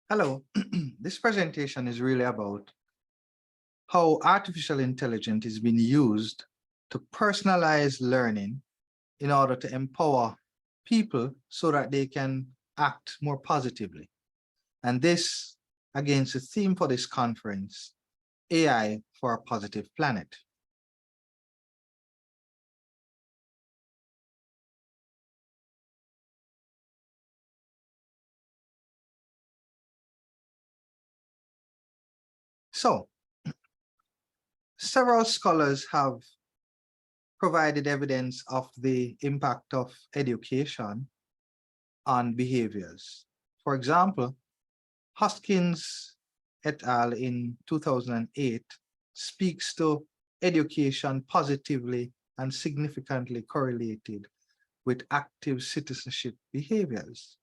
Hello, this presentation is really about how artificial intelligence is being used to personalize learning in order to empower people so that they can act more positively. And this, against the theme for this conference, AI for a Positive Planet. So, several scholars have provided evidence of the impact of education on behaviors. For example, Hoskins et al. In 2008 speaks to education positively and significantly correlated with active citizenship behaviors.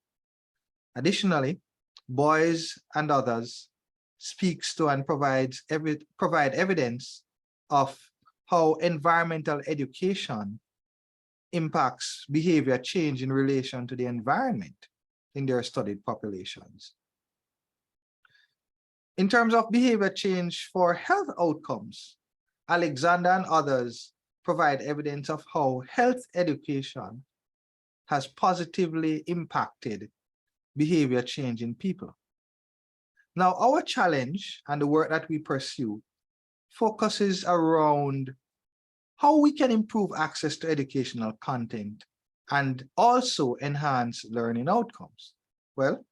Additionally, Boys and others speaks to and provide evidence of how environmental education impacts behavior change in relation to the environment in their studied populations. In terms of behavior change for health outcomes, Alexander and others provide evidence of how health education has positively impacted behavior change in people. Now, our challenge and the work that we pursue focuses around how we can improve access to educational content and also enhance learning outcomes. Well,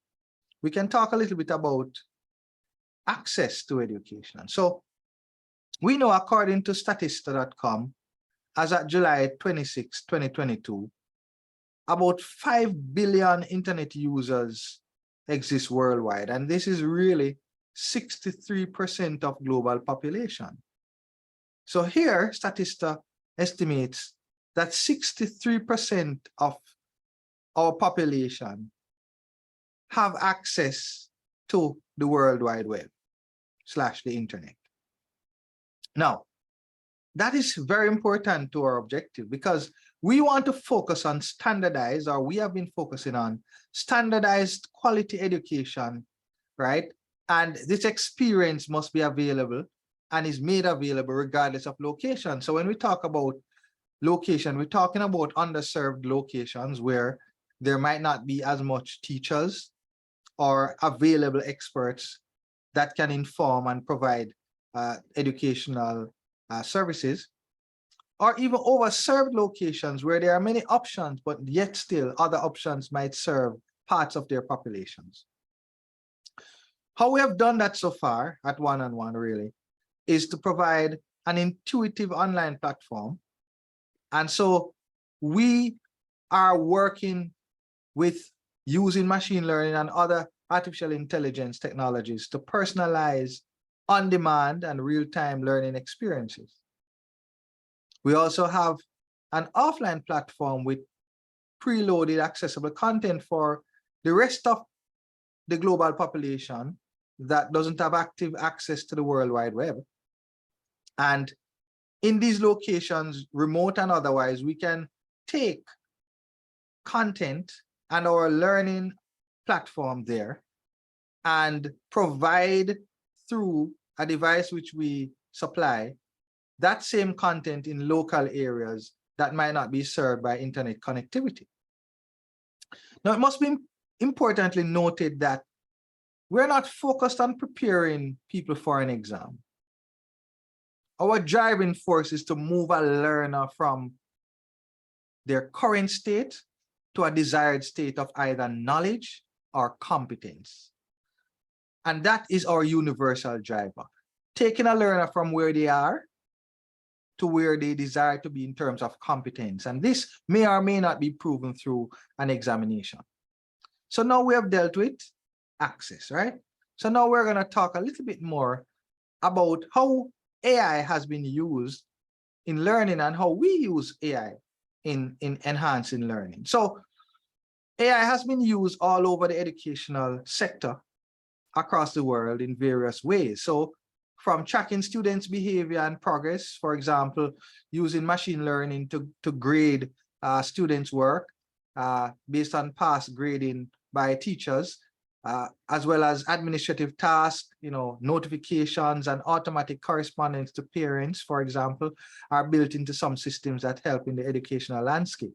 we can talk a little bit about access to education. So we know, according to Statista.com, as at July 26, 2022, about 5 billion internet users exist worldwide, and this is really 63% of global population. So here, Statista estimates that 63% of our population have access to the World Wide Web / the internet. Now, that is very important to our objective because we want to focus on standardized, or we have been focusing on standardized quality education, right? And this experience must be available and is made available regardless of location. So when we talk about location, we're talking about underserved locations where there might not be as much teachers or available experts that can inform and provide educational services, or even overserved locations where there are many options, but yet still other options might serve parts of their populations. How we have done that so far at One-on-One really is to provide an intuitive online platform. And so we are working with using machine learning and other artificial intelligence technologies to personalize on-demand and real-time learning experiences. We also have an offline platform with preloaded accessible content for the rest of the global population that doesn't have active access to the World Wide Web. And in these locations, remote and otherwise, we can take content and our learning platform there and provide through a device which we supply that same content in local areas that might not be served by internet connectivity. Now, it must be importantly noted that we're not focused on preparing people for an exam. Our driving force is to move a learner from their current state to a desired state of either knowledge or competence. And that is our universal driver, taking a learner from where they are to where they desire to be in terms of competence. And this may or may not be proven through an examination. So now we have dealt with access, right? So now we're going to talk a little bit more about how AI has been used in learning and how we use AI in enhancing learning. So AI has been used all over the educational sector across the world in various ways. So from tracking students' behavior and progress, for example, using machine learning to grade students' work based on past grading by teachers, as well as administrative tasks, notifications and automatic correspondence to parents, for example, are built into some systems that help in the educational landscape.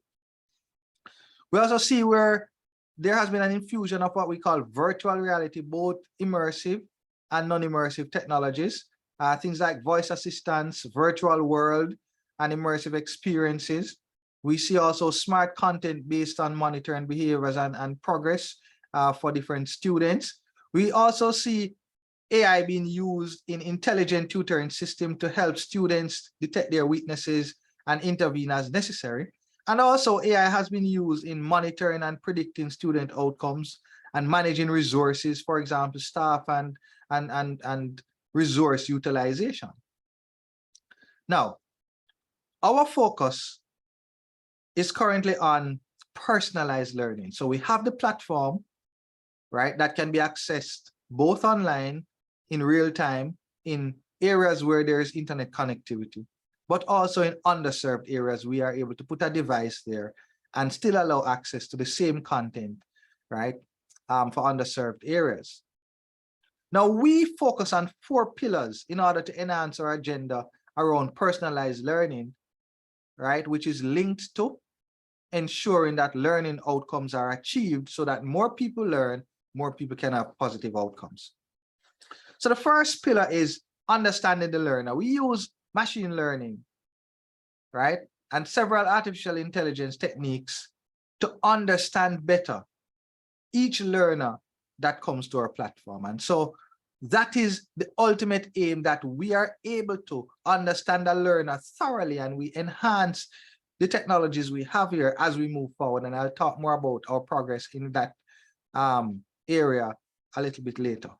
We also see where there has been an infusion of what we call virtual reality, both immersive and non-immersive technologies, things like voice assistants, virtual world, and immersive experiences. We see also smart content based on monitoring behaviors and progress for different students. We also see AI being used in intelligent tutoring system to help students detect their weaknesses and intervene as necessary. And also AI has been used in monitoring and predicting student outcomes and managing resources, for example, staff and resource utilization. Now, our focus is currently on personalized learning. So we have the platform, right, that can be accessed both online, in real time, in areas where there's internet connectivity, but also in underserved areas. We are able to put a device there and still allow access to the same content, right, for underserved areas. Now, we focus on 4 pillars in order to enhance our agenda around personalized learning, right, which is linked to ensuring that learning outcomes are achieved so that more people learn, more people can have positive outcomes. So the first pillar is understanding the learner. We use machine learning, right, and several artificial intelligence techniques to understand better each learner that comes to our platform. And so that is the ultimate aim, that we are able to understand the learner thoroughly and we enhance the technologies we have here as we move forward. And I'll talk more about our progress in that area a little bit later.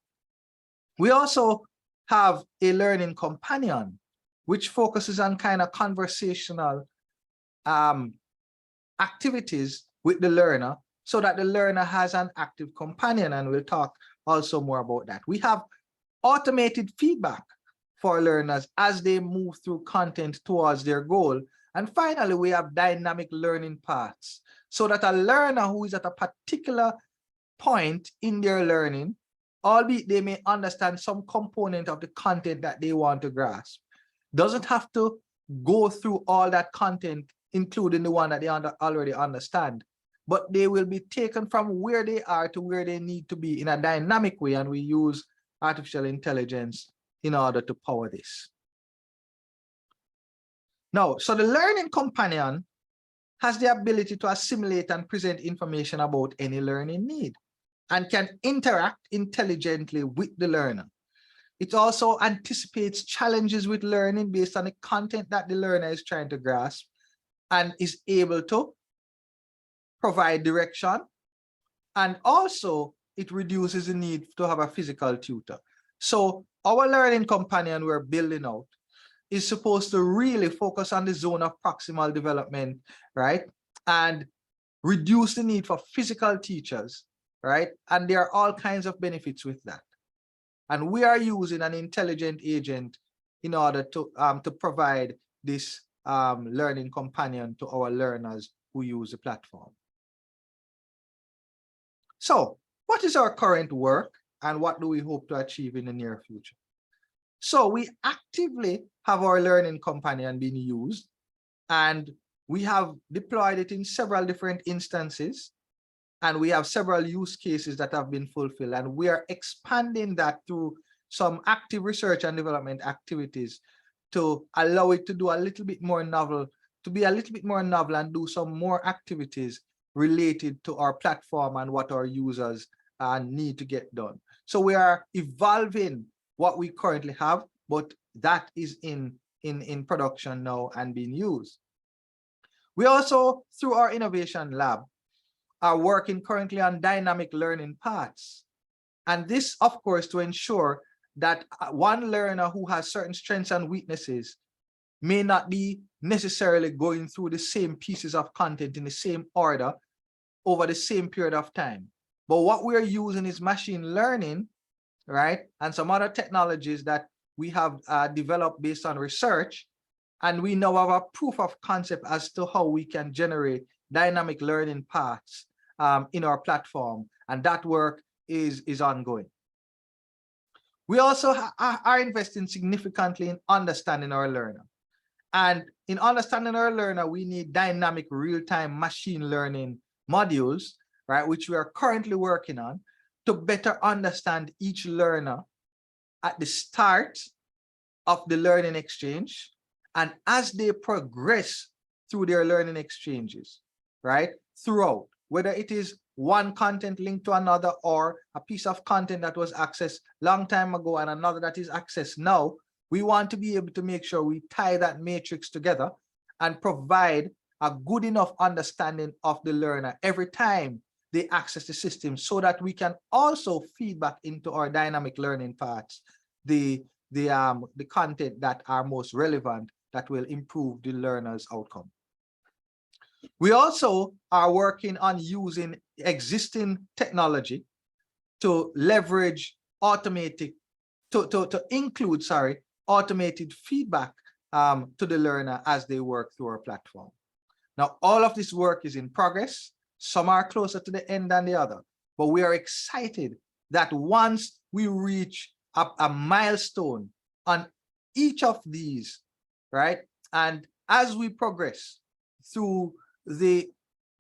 We also have a learning companion, which focuses on kind of conversational activities with the learner so that the learner has an active companion, and we'll talk also more about that. We have automated feedback for learners as they move through content towards their goal. And finally, we have dynamic learning paths so that a learner who is at a particular point in their learning, albeit they may understand some component of the content that they want to grasp, doesn't have to go through all that content, including the one that they already understand, but they will be taken from where they are to where they need to be in a dynamic way, and we use artificial intelligence in order to power this. Now, so the learning companion has the ability to assimilate and present information about any learning need and can interact intelligently with the learner. It also anticipates challenges with learning based on the content that the learner is trying to grasp and is able to provide direction. And also it reduces the need to have a physical tutor. So our learning companion we're building out is supposed to really focus on the zone of proximal development, right? And reduce the need for physical teachers, right? And there are all kinds of benefits with that. And we are using an intelligent agent in order to provide this learning companion to our learners who use the platform. So what is our current work and what do we hope to achieve in the near future? So we actively have our learning companion being used, and we have deployed it in several different instances, and we have several use cases that have been fulfilled, and we are expanding that through some active research and development activities to allow it to do a little bit more novel, to be a little bit more novel and do some more activities related to our platform and what our users need to get done. So we are evolving what we currently have, but that is in production now and being used. We also, through our innovation lab, are working currently on dynamic learning paths. And this, of course, to ensure that one learner who has certain strengths and weaknesses may not be necessarily going through the same pieces of content in the same order over the same period of time. But what we're using is machine learning, right? And some other technologies that we have developed based on research. And we now have a proof of concept as to how we can generate dynamic learning paths in our platform. And that work is ongoing. We also are investing significantly in understanding our learner. And in understanding our learner, we need dynamic real-time machine learning modules, right, which we are currently working on to better understand each learner at the start of the learning exchange and as they progress through their learning exchanges, right, throughout, whether it is one content linked to another or a piece of content that was accessed long time ago and another that is accessed now. We want to be able to make sure we tie that matrix together and provide a good enough understanding of the learner every time they access the system, so that we can also feed back into our dynamic learning parts the content that are most relevant that will improve the learner's outcome. We also are working on using existing technology to leverage automated feedback to the learner as they work through our platform. Now, all of this work is in progress. Some are closer to the end than the other, but we are excited that once we reach a milestone on each of these, right? And as we progress through the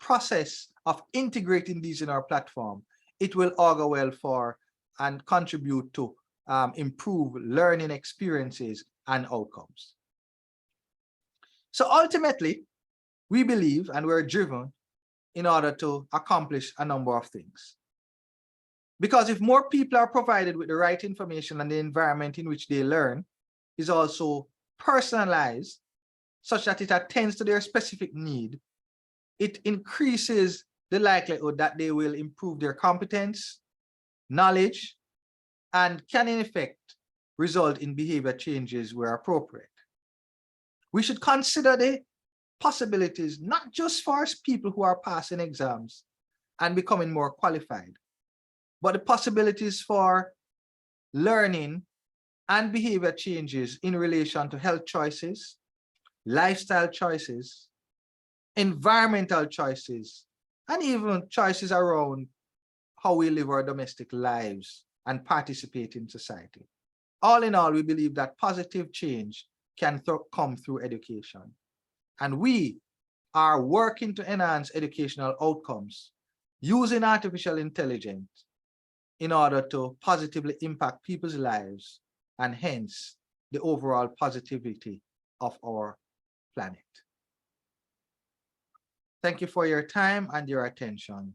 process of integrating these in our platform, it will augur well for and contribute to improve learning experiences and outcomes. So ultimately, we believe and we're driven in order to accomplish a number of things. Because if more people are provided with the right information and the environment in which they learn is also personalized such that it attends to their specific need, it increases the likelihood that they will improve their competence, knowledge, and can in effect result in behavior changes where appropriate. We should consider the possibilities not just for people who are passing exams and becoming more qualified, but the possibilities for learning and behavior changes in relation to health choices, lifestyle choices, environmental choices, and even choices around how we live our domestic lives and participate in society. All in all, we believe that positive change can come through education. And we are working to enhance educational outcomes using artificial intelligence in order to positively impact people's lives and hence the overall positivity of our planet. Thank you for your time and your attention.